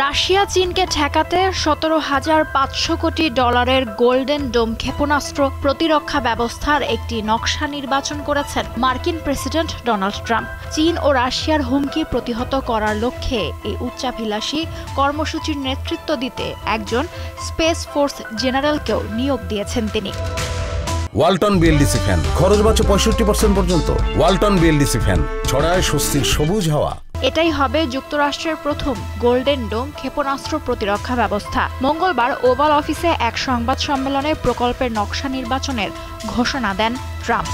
Russia চীনকে ঠেকাতে 17,500 কোটি ডলারের গোল্ডেন ডোম ক্ষেপণাস্ত্র প্রতিরক্ষা ব্যবস্থার একটি নকশা নির্বাচন করেছেন মার্কিন প্রেসিডেন্ট ডোনাল্ড ট্রাম্প। চীন ও রাশিয়ার হুমকি প্রতিহত করার লক্ষ্যে এই উচ্চাভিলাষী কর্মসূচির নেতৃত্ব দিতে একজন স্পেস ফোর্স জেনারেলকেও নিয়োগ দিয়েছেন তিনি। ওয়ালটন বিএলডিসি ফ্যান খরচ বাঁচে 65% পর্যন্ত। ওয়ালটন বিএলডিসি ফ্যান ছড়ায় স্বস্তির সবুজ হাওয়া। এটাই হবে যুক্তরাষ্ট্রের প্রথম গোল্ডেন ডোম ক্ষেপণাস্ত্র প্রতিরক্ষা ব্যবস্থা। মঙ্গলবার ওভাল অফিসে এক সংবাদ সম্মেলনে প্রকল্পের নকশা নির্বাচনের ঘোষণা দেন ট্রাম্প।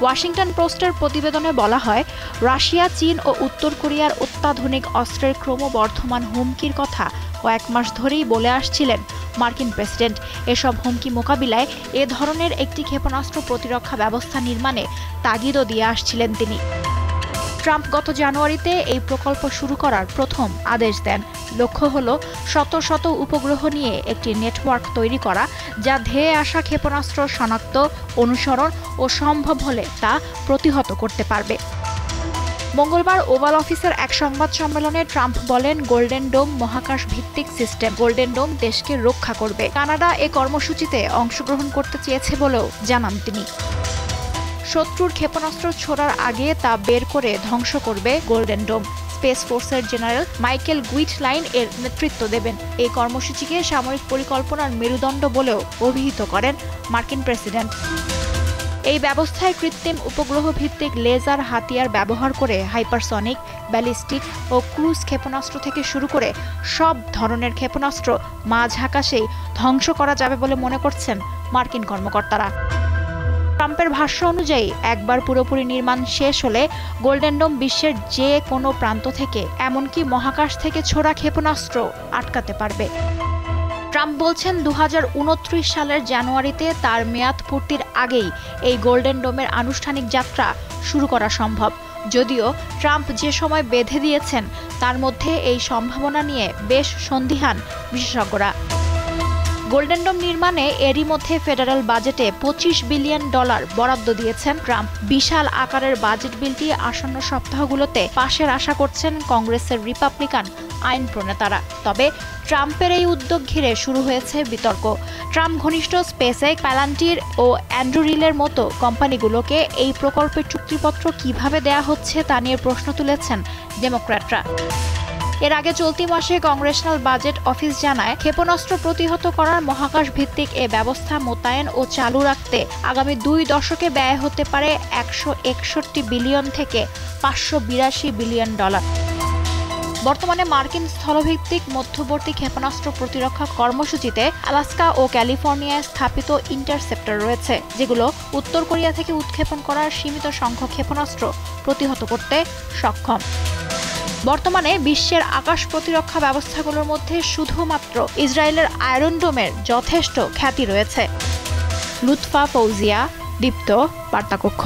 ওয়াশিংটন পোস্টের প্রতিবেদনে বলা হয়, রাশিয়া, চীন ও উত্তর কোরিয়ার অত্যাধুনিক অস্ত্রের ক্রমবর্ধমান হুমকির কথা কয়েক মাস ধরেই বলে আসছিলেন মার্কিন প্রেসিডেন্ট। এসব হুমকি মোকাবিলায় এ ধরনের একটি ক্ষেপণাস্ত্র প্রতিরক্ষা ব্যবস্থা নির্মাণে তাগিদও দিয়ে আসছিলেন তিনি। ট্রাম্প গত জানুয়ারিতে এই প্রকল্প শুরু করার প্রথম আদেশ দেন। লক্ষ্য হল শত শত উপগ্রহ নিয়ে একটি নেটওয়ার্ক তৈরি করা, যা ধেয়ে আসা ক্ষেপণাস্ত্র শনাক্ত, অনুসরণ ও সম্ভব হলে তা প্রতিহত করতে পারবে। মঙ্গলবার ওভাল অফিসের এক সংবাদ সম্মেলনে ট্রাম্প বলেন, গোল্ডেন ডোম মহাকাশ ভিত্তিক সিস্টেম। গোল্ডেন ডোম দেশকে রক্ষা করবে। কানাডা এ কর্মসূচিতে অংশগ্রহণ করতে চেয়েছে বলেও জানান তিনি। শত্রুর ক্ষেপণাস্ত্র ছোড়ার আগে তা বের করে ধ্বংস করবে গোল্ডেন ডোম। স্পেস ফোর্সের জেনারেল মাইকেল গুইটলাইন এর নেতৃত্ব দেবেন। এই কর্মসূচিকে সামরিক পরিকল্পনার মেরুদণ্ড বলেও অভিহিত করেন মার্কিন প্রেসিডেন্ট। এই ব্যবস্থায় কৃত্রিম উপগ্রহ ভিত্তিক লেজার হাতিয়ার ব্যবহার করে হাইপারসনিক, ব্যালিস্টিক ও ক্রুজ ক্ষেপণাস্ত্র থেকে শুরু করে সব ধরনের ক্ষেপণাস্ত্র মাঝ আকাশেই ধ্বংস করা যাবে বলে মনে করছেন মার্কিন কর্মকর্তারা। ট্রাম্পের ভাষ্য অনুযায়ী একবার পুরোপুরি নির্মাণ শেষ হলে গোল্ডেন ডোম বিশ্বের যে কোনো প্রান্ত থেকে, এমনকি মহাকাশ থেকে ছোড়া ক্ষেপণাস্ত্র আটকাতে পারবে। ট্রাম্প বলছেন, 2029 সালের জানুয়ারিতে তার মেয়াদ পূর্তির আগেই এই গোল্ডেন ডোমের আনুষ্ঠানিক যাত্রা শুরু করা সম্ভব। যদিও ট্রাম্প যে সময় বেঁধে দিয়েছেন, তার মধ্যে এই সম্ভাবনা নিয়ে বেশ সন্দিহান বিশেষজ্ঞরা। গোল্ডেন ডোম নির্মাণে এরই মধ্যে ফেডারেল বাজেটে $25 বিলিয়ন বরাদ্দ দিয়েছেন ট্রাম্প। বিশাল আকারের বাজেট বিলটি আসন্ন সপ্তাহগুলোতে পাশের আশা করছেন কংগ্রেসের রিপাবলিকান আইন প্রণেতারা। তবে ট্রাম্পের এই উদ্যোগ ঘিরে শুরু হয়েছে বিতর্ক। ট্রাম্প ঘনিষ্ঠ স্পেসএক্স, প্যালান্টির ও অ্যান্ড্রুরিলের মতো কোম্পানিগুলোকে এই প্রকল্পের চুক্তিপত্র কিভাবে দেয়া হচ্ছে তা নিয়ে প্রশ্ন তুলেছেন ডেমোক্র্যাটরা। এর আগে চলতি মাসে কংগ্রেশনাল বাজেট অফিস জানায়, ক্ষেপণাস্ত্র প্রতিহত করার মহাকাশ ভিত্তিক এ ব্যবস্থা মোতায়েন ও চালু রাখতে আগামী 2 দশকে ব্যয় হতে পারে $161 বিলিয়ন থেকে $582 বিলিয়ন। বর্তমানে মার্কিন স্থলভিত্তিক মধ্যবর্তী ক্ষেপণাস্ত্র প্রতিরক্ষা কর্মসূচিতে আলাস্কা ও ক্যালিফোর্নিয়ায় স্থাপিত ইন্টারসেপ্টর রয়েছে, যেগুলো উত্তর কোরিয়া থেকে উৎক্ষেপণ করার সীমিত সংখ্যক ক্ষেপণাস্ত্র প্রতিহত করতে সক্ষম। বর্তমানে বিশ্বের আকাশ প্রতিরক্ষা ব্যবস্থাগুলোর মধ্যে শুধুমাত্র ইসরায়েলের আয়রন ডোমের যথেষ্ট খ্যাতি রয়েছে। লুৎফা ফৌজিয়া, দীপ্ত, বার্তাকক্ষ।